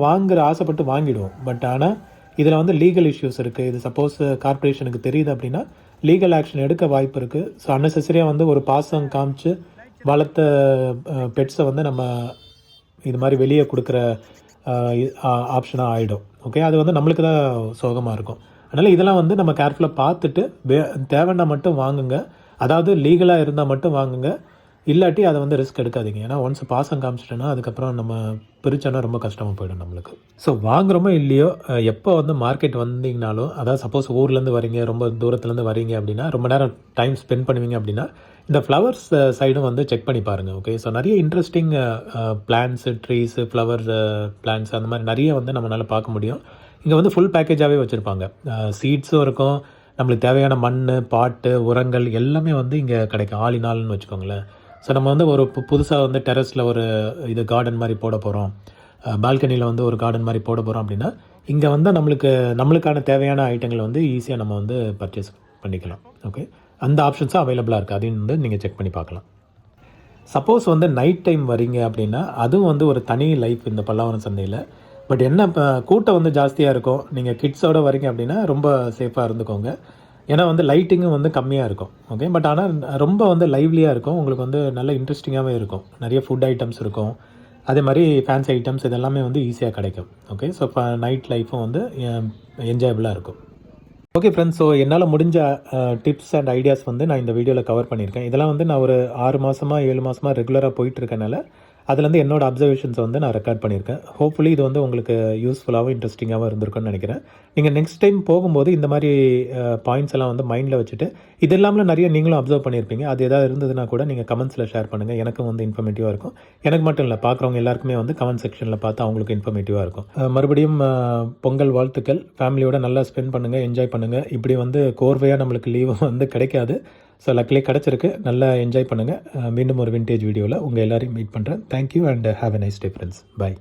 Speaker 1: ஆசைப்பட்டு வாங்கிடுவோம். பட் ஆனால் இதில் வந்து லீகல் இஷ்யூஸ் இருக்குது. இது சப்போஸ் கார்ப்பரேஷனுக்கு தெரியுது அப்படின்னா லீகல் ஆக்ஷன் எடுக்க வாய்ப்பு இருக்குது. ஸோ அன்னெசரியாக வந்து ஒரு பாசம் காமிச்சு வளர்த்த பெட்ஸை வந்து நம்ம இது மாதிரி வெளியே கொடுக்குற ஆப்ஷனாக ஆகிடும். ஓகே, அது வந்து நம்மளுக்கு தான் சோகமாக இருக்கும். அதனால் இதெல்லாம் வந்து நம்ம கேர்ஃபுல்லாக பார்த்துட்டு தேவைன்னா மட்டும் வாங்குங்க. அதாவது லீகலாக இருந்தால் மட்டும் வாங்குங்க. இல்லாட்டி அதை வந்து ரிஸ்க் எடுக்காதீங்க. ஏன்னா ஒன்ஸ் பாசம் காமிச்சிட்டோன்னா அதுக்கப்புறம் நம்ம பிரிச்சோன்னா ரொம்ப கஷ்டமாக போயிடும் நம்மளுக்கு. ஸோ வாங்குறோமோ இல்லையோ, எப்போ வந்து மார்க்கெட் வந்தீங்கனாலும், அதாவது சப்போஸ் ஊர்லேருந்து வரீங்க, ரொம்ப தூரத்துலேருந்து வரீங்க அப்படின்னா, ரொம்ப நேரம் டைம் ஸ்பெண்ட் பண்ணுவீங்க அப்படின்னா இந்த ஃப்ளவர்ஸ் சைடும் வந்து செக் பண்ணி பாருங்கள். ஓகே, ஸோ நிறைய interesting plants, trees, flower plants அந்த மாதிரி நிறைய வந்து நம்மளால் பார்க்க முடியும். இங்கே வந்து ஃபுல் பேக்கேஜாகவே வச்சுருப்பாங்க. சீட்ஸும் இருக்கும், நம்மளுக்கு தேவையான மண், பாட்டு, உரங்கள் எல்லாமே வந்து இங்கே கிடைக்கும். ஆல் இன் ஆல்னு வச்சுக்கோங்களேன். ஸோ நம்ம வந்து ஒரு புதுசாக வந்து டெரஸில் ஒரு இது கார்டன் மாதிரி போட போகிறோம், பால்கனியில் வந்து ஒரு கார்டன் மாதிரி போட போகிறோம் அப்படின்னா இங்கே வந்து நம்மளுக்கான தேவையான ஐட்டங்களை வந்து ஈஸியாக நம்ம வந்து பர்ச்சேஸ் பண்ணிக்கலாம். ஓகே, அந்த ஆப்ஷன்ஸும் அவைலபிளாக இருக்குது. அதையும் வந்து நீங்கள் செக் பண்ணி பார்க்கலாம். சப்போஸ் வந்து நைட் டைம் வரீங்க அப்படின்னா அதுவும் வந்து ஒரு தனி லைஃப் இந்த பல்லாவரம் சந்தையில். பட் என்ன, இப்போ கூட்டம் வந்து ஜாஸ்தியாக இருக்கும். நீங்கள் கிட்ஸோடு வரீங்க அப்படின்னா ரொம்ப சேஃபாக இருந்துக்கோங்க. ஏன்னா வந்து லைட்டிங்கும் வந்து கம்மியாக இருக்கும். ஓகே, பட் ஆனால் ரொம்ப வந்து லைவ்லியாக இருக்கும். உங்களுக்கு வந்து நல்ல இன்ட்ரெஸ்டிங்காகவே இருக்கும். நிறைய ஃபுட் ஐட்டம்ஸ் இருக்கும், அதே மாதிரி ஃபேன்சி ஐட்டம்ஸ் இதெல்லாமே வந்து ஈஸியாக கிடைக்கும். ஓகே, ஸோ இப்போ நைட் லைஃப்பும் வந்து என்ஜாயபுளாக இருக்கும். ஓகே ஃப்ரெண்ட்ஸ், ஸோ என்னால் முடிஞ்ச டிப்ஸ் அண்ட் ஐடியாஸ் வந்து நான் இந்த வீடியோவில் கவர் பண்ணியிருக்கேன். இதெல்லாம் வந்து நான் ஒரு 6 மாதமாக 7 மாதமாக ரெகுலராக போயிட்டுருக்கனால அதுலேருந்து என்னோட அப்சர்வேஷன்ஸை வந்து நான் ரெக்கார்ட் பண்ணியிருக்கேன். ஹோப்ஃபுல்லி இது வந்து உங்களுக்கு யூஸ்ஃபுல்லாகவும் இன்ட்ரெஸ்டிங்காகவும் இருந்திருக்குன்னு நினைக்கிறேன். நீங்கள் நெக்ஸ்ட் டைம் போகும்போது இந்த மாதிரி பாயிண்ட்ஸ் எல்லாம் வந்து மைண்டில் வச்சுட்டு இது இல்லாமல் நிறைய நீங்களும் அப்சர்வ் பண்ணியிருப்பீங்க. அது எதாவது இருந்ததுன்னா கூட நீங்கள் கமெண்ட்ஸில் ஷேர் பண்ணுங்கள். எனக்கும் வந்து இன்ஃபர்மேட்டிவாக இருக்கும். எனக்கு மட்டும் இல்லை, பார்க்குறவங்க எல்லாருக்குமே வந்து கமெண்ட் செக்ஷனில் பார்த்து அவங்களுக்கு இன்ஃபர்மேட்டிவாக இருக்கும். மறுபடியும் பொங்கல் வாழ்த்துக்கள். ஃபேமிலியோட நல்லா ஸ்பெண்ட் பண்ணுங்கள், என்ஜாய் பண்ணுங்கள். இப்படி வந்து கோர்வையாக நம்மளுக்கு லீவு வந்து கிடைக்காது. ஸோ லக்கிலே கிடச்சிருக்கு. நல்லா என்ஜாய் பண்ணுங்கள். மீண்டும் ஒரு விண்டேஜ் வீடியோவில் உங்கள் எல்லோரையும் மீட் பண்ணுறேன். Thank you and have a nice day friends. By.